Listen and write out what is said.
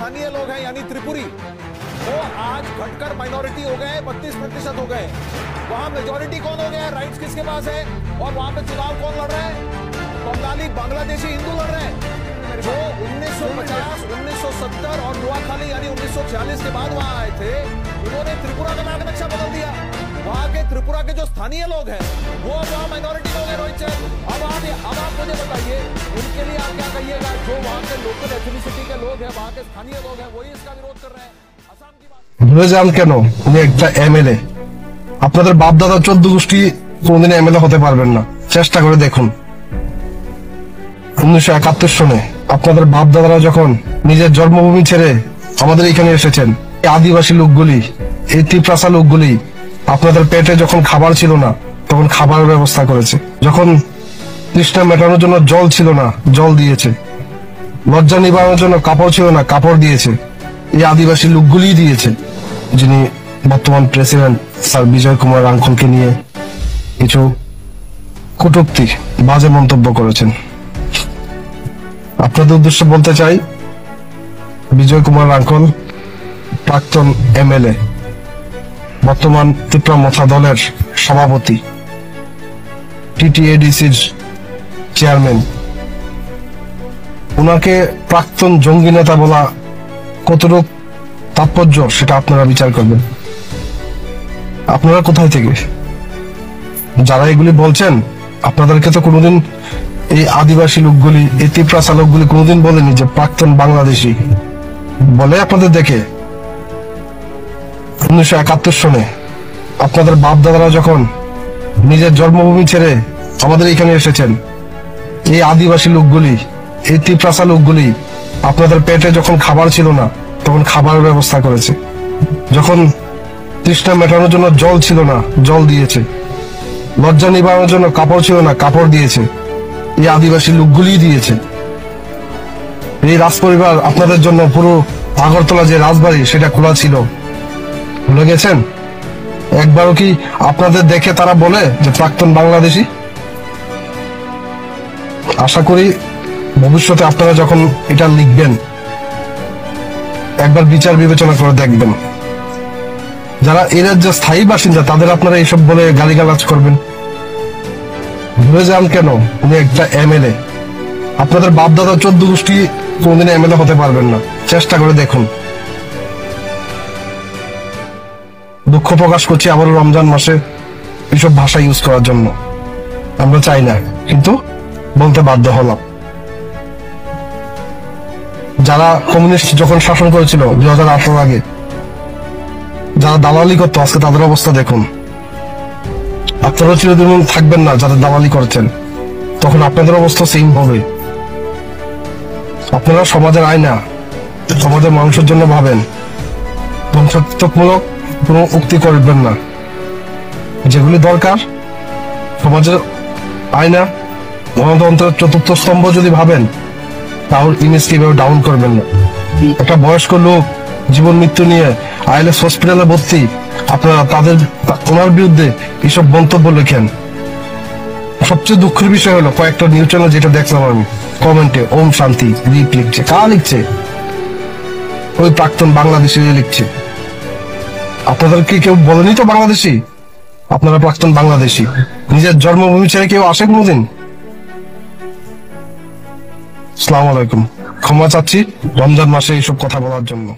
स्थानीय लोग हैं यानी त्रिपुरी, वो आज घटकर माइनॉरिटी हो गए, 32% हो गए। वहां मेजॉरिटी कौन हो गया, राइट्स किसके पास है, और वहां पे चुनाव कौन लड़ रहा है? बंगाली बांग्लादेशी हिंदू लड़ रहे हैं, जो 1950, 1970 और नुआखाली यानी 1946 के बाद वहां आए थे। उन्होंने त्रिपुरा का नाम नक्शा बदल दिया। वहां के त्रिपुरा के जो स्थानीय लोग हैं वो अब वहां माइनॉरिटी हो गए। रोहित चंद, अब आप मुझे बताइए, उनके लिए आप क्या कहिएगा? जो वहां के लोकल एथनिसिटी के लोग हैं, वहां के स्थानीय लोग हैं, वही इसका विरोध कर रहे हैं। আসাম की बात ভুলে যান কেন? উনি একটা এমএলএ। আপনাদের বাপ দাদা 14 গোষ্ঠী কোনদিন এমএলএ হতে পারবেন না, চেষ্টা করে দেখুন। 1971 সনে আপনাদের বাপ দাদারা যখন নিজের জন্মভূমি ছেড়ে আমাদের এখানে এসেছেন, এই আদিবাসী লোকগুলি, এই তিপ্রাসা লোকগুলি আপনাদের পেটে যখন খাবার ছিল না তখন খাবারের ব্যবস্থা করেছে, যখন তৃষ্ণা মেটানোর জন্য জল ছিল না জল দিয়েছে, লজ্জা নিবারণের জন্য কাপড় ছিল না কাপড় দিয়েছে। এই আদিবাসী লোকগুলি দিয়েছে, যিনি বর্তমান প্রেসিডেন্ট স্যার বিজয় কুমার রাঙ্খলকে নিয়ে কিছু কটূক্তি বাজে মন্তব্য করেছেন। আপনাদের উদ্দেশ্যে বলতে চাই, বিজয় কুমার রাঙ্খল প্রাক্তন এমএলএ, বর্তমান ত্রিপুরা মথা দলের সভাপতি, টিটিএডিসির চেয়ারম্যান। ওনাকে প্রাক্তন জঙ্গি নেতা বলা কতটুকু তাৎপর্য সেটা আপনারা বিচার করবেন। আপনারা কোথায় থেকে যারা এগুলি বলছেন, আপনাদেরকে তো কোনোদিন এই আদিবাসী লোকগুলি, এই তিপ্রাসা লোকগুলি কোনোদিন বলেনি যে প্রাক্তন বাংলাদেশি বলে। আপনাদের দেখে 1971 সনে আপনাদের বাপ দাদারা যখন নিজের জন্মভূমি ছেড়ে আমাদের এখানে এসেছেন, এই আদিবাসী লোকগুলি, এই তিপ্রাসা লোকগুলি আপনাদের পেটে যখন খাবার ছিল না তখন খাবারের ব্যবস্থা করেছে, যখন তৃষ্ণা মেটানোর জন্য জল ছিল না জল দিয়েছে, লজ্জা নিবারণের জন্য কাপড় ছিল না কাপড় দিয়েছে। এই আদিবাসী লোকগুলি দিয়েছে। এই রাজপরিবার আপনাদের জন্য পুরো আগরতলা যে রাজবাড়ি সেটা খোলা ছিল, ভুলে গেছেন? একবারও কি আপনাদের দেখে তারা বলে যে প্রাক্তন বাংলাদেশি? আশা করি ভবিষ্যতে আপনারা যখন এটা লিখবেন একবার বিচার বিবেচনা করে দেখবেন। যারা এই রাজ্যের স্থায়ী বাসিন্দা তাদের আপনারা এইসব বলে গালিগালাজ করবেন। ভুলে যান কেন? উনি একটা এমএলএ। আপনাদের বাপ দাদা 14 গোষ্ঠী কোনদিন এমএলএ হতে পারবেন না, চেষ্টা করে দেখুন। দুঃখ প্রকাশ করছি আবারও রমজান মাসে এইসব ভাষা ইউজ করার জন্য। আমরা চাই না, কিন্তু বলতে বাধ্য হলাম। যারা কমিউনিস্ট যখন শাসন করেছিল 2018 আগে, যারা দালালি করতো, আজকে তাদের অবস্থা দেখুন। আপনারাও চিরদিন থাকবেন না যারা দালালি করছেন, তখন আপনাদের অবস্থা সেম হবে। আপনারা সমাজের আয়না, সমাজের মানুষের জন্য ভাবেন, ধ্বংসাত্মকমূলক কোনো উক্তি করবেন না। যেগুলি দরকার সমাজের আয়না, গণতন্ত্রের চতুর্থ স্তম্ভ যদি ভাবেন, তাহলে ইমেজকে এভাবে ডাউন করবেন না। একটা বয়স্ক লোক জীবন মৃত্যু নিয়ে আইএলএস হসপিটালে ভর্তি, আপনারা ওনার বিরুদ্ধে এইসব মন্তব্য লেখেন। সবচেয়ে দুঃখের বিষয় হলো কয়েকটা নিউজ চ্যানেল যেটা দেখলাম আমি, কমেন্টে ওম শান্তি রিপ লিখছে। কারা লিখছে? ওই প্রাক্তন বাংলাদেশি লিখছে। আপনাদেরকে কেউ বলেনি তো বাংলাদেশি? আপনারা প্রাক্তন বাংলাদেশি। নিজের জন্মভূমি ছেড়ে কেউ আসে কোনোদিন? আসসালামু আলাইকুম, ক্ষমা চাচ্ছি রমজান মাসে এইসব কথা বলার জন্য।